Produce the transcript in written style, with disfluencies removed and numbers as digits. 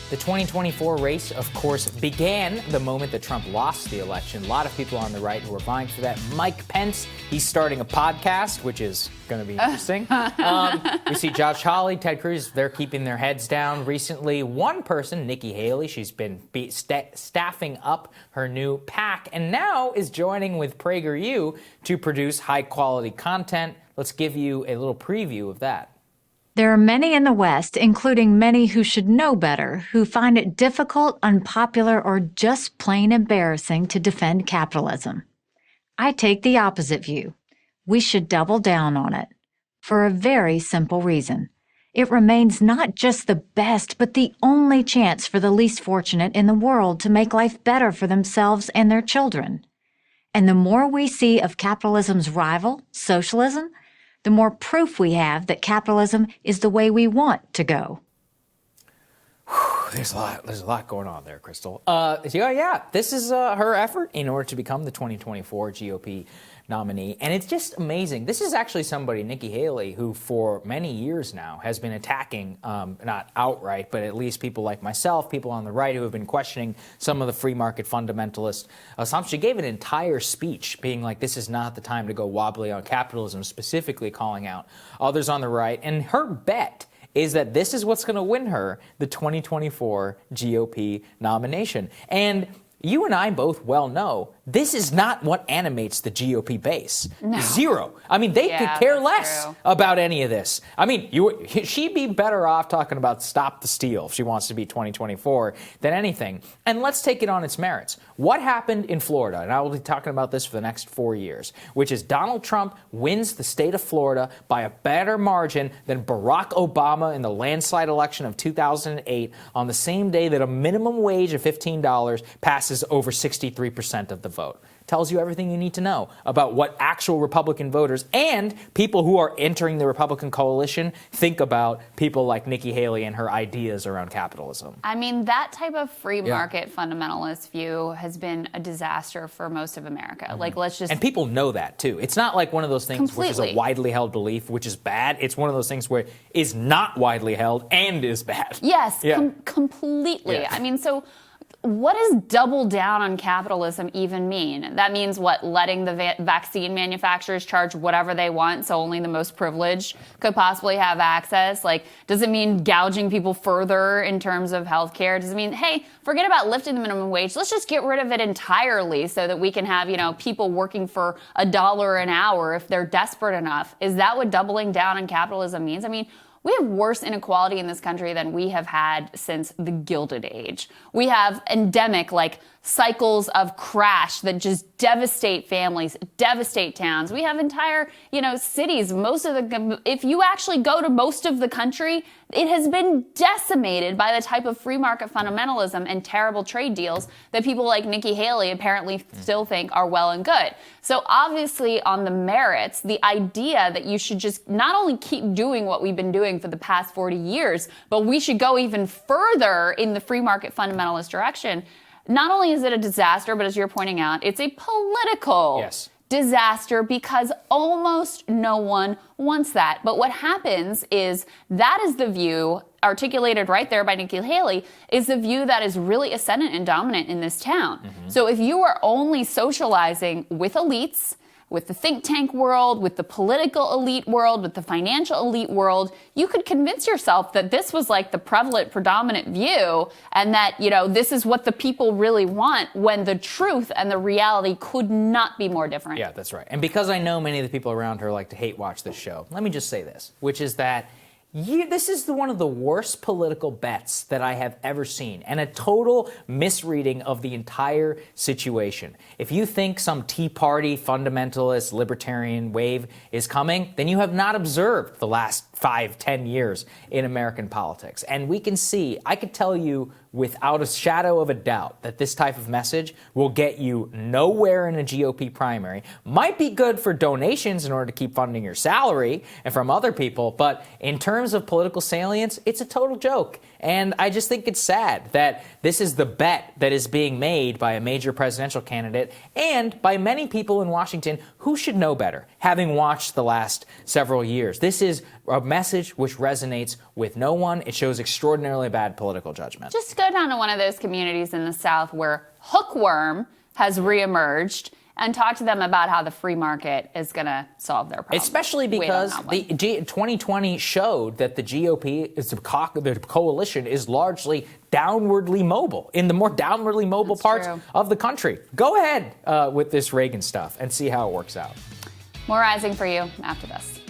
The 2024 race, of course, began the moment that Trump lost the election. A lot of people on the right who are vying for that. Mike Pence, he's starting a podcast, which is going to be interesting. We see Josh Hawley, Ted Cruz, they're keeping their heads down. Recently, one person, Nikki Haley, she's been staffing up her new PAC and now is joining with PragerU to produce high-quality content. Let's give you a little preview of that. There are many in the West, including many who should know better, who find it difficult, unpopular, or just plain embarrassing to defend capitalism. I take the opposite view. We should double down on it. For a very simple reason. It remains not just the best, but the only chance for the least fortunate in the world to make life better for themselves and their children. And the more we see of capitalism's rival, socialism, the more proof we have that capitalism is the way we want to go. There's a lot going on there, Krystal. This is her effort in order to become the 2024 GOP nominee. And it's just amazing. This is actually somebody, Nikki Haley, who for many years now has been attacking, not outright, but at least people like myself, people on the right who have been questioning some of the free market fundamentalist assumptions. She gave an entire speech being like, this is not the time to go wobbly on capitalism, specifically calling out others on the right. And her bet is that this is what's going to win her the 2024 GOP nomination. And you and I both well know this is not what animates the GOP base. No. Zero. I mean, they could care less about any of this. I mean, she'd be better off talking about stop the steal if she wants to be 2024 than anything. And let's take it on its merits. What happened in Florida, and I will be talking about this for the next 4 years, which is Donald Trump wins the state of Florida by a better margin than Barack Obama in the landslide election of 2008 on the same day that a minimum wage of $15 passes over 63% of the vote. Tells you everything you need to know about what actual Republican voters and people who are entering the Republican coalition think about people like Nikki Haley and her ideas around capitalism. I mean, that type of free market fundamentalist view has been a disaster for most of America. Mm-hmm. Like, let's just... And people know that, too. It's not like one of those things which is a widely held belief, which is bad. It's one of those things where it is not widely held and is bad. Yes, completely. Yeah. I mean, so... what does double down on capitalism even mean? That means what? Letting the vaccine manufacturers charge whatever they want so only the most privileged could possibly have access? Like, does it mean gouging people further in terms of healthcare? Does it mean, hey, forget about lifting the minimum wage. Let's just get rid of it entirely so that we can have, people working for $1 an hour if they're desperate enough? Is that what doubling down on capitalism means? I mean, we have worse inequality in this country than we have had since the Gilded Age. We have endemic, cycles of crash that just devastate families, devastate towns. We have entire, cities. If you actually go to most of the country, it has been decimated by the type of free market fundamentalism and terrible trade deals that people like Nikki Haley apparently still think are well and good. So obviously on the merits, the idea that you should just not only keep doing what we've been doing for the past 40 years, but we should go even further in the free market fundamentalist direction. Not only is it a disaster, but as you're pointing out, it's a political disaster because almost no one wants that. But what happens is that is the view articulated right there by Nikki Haley is the view that is really ascendant and dominant in this town. Mm-hmm. So if you are only socializing with elites, with the think tank world, with the political elite world, with the financial elite world, you could convince yourself that this was like the prevalent, predominant view and that, this is what the people really want when the truth and the reality could not be more different. Yeah, that's right. And because I know many of the people around her like to hate watch this show, let me just say this, which is that this is one of the worst political bets that I have ever seen and a total misreading of the entire situation. If you think some Tea Party fundamentalist libertarian wave is coming, then you have not observed the last 5-10 years in American politics. And we can see, I could tell you without a shadow of a doubt that this type of message will get you nowhere in a GOP primary. Might be good for donations in order to keep funding your salary and from other people, but in terms of political salience, it's a total joke. And I just think it's sad that this is the bet that is being made by a major presidential candidate and by many people in Washington who should know better, having watched the last several years. This is a message which resonates with no one. It shows extraordinarily bad political judgment. Just go down to one of those communities in the South where hookworm has reemerged and talk to them about how the free market is going to solve their problems. Especially because the 2020 showed that the GOP, the coalition, is largely downwardly mobile, in the more downwardly mobile parts of the country. Go ahead with this Reagan stuff and see how it works out. More Rising for you after this.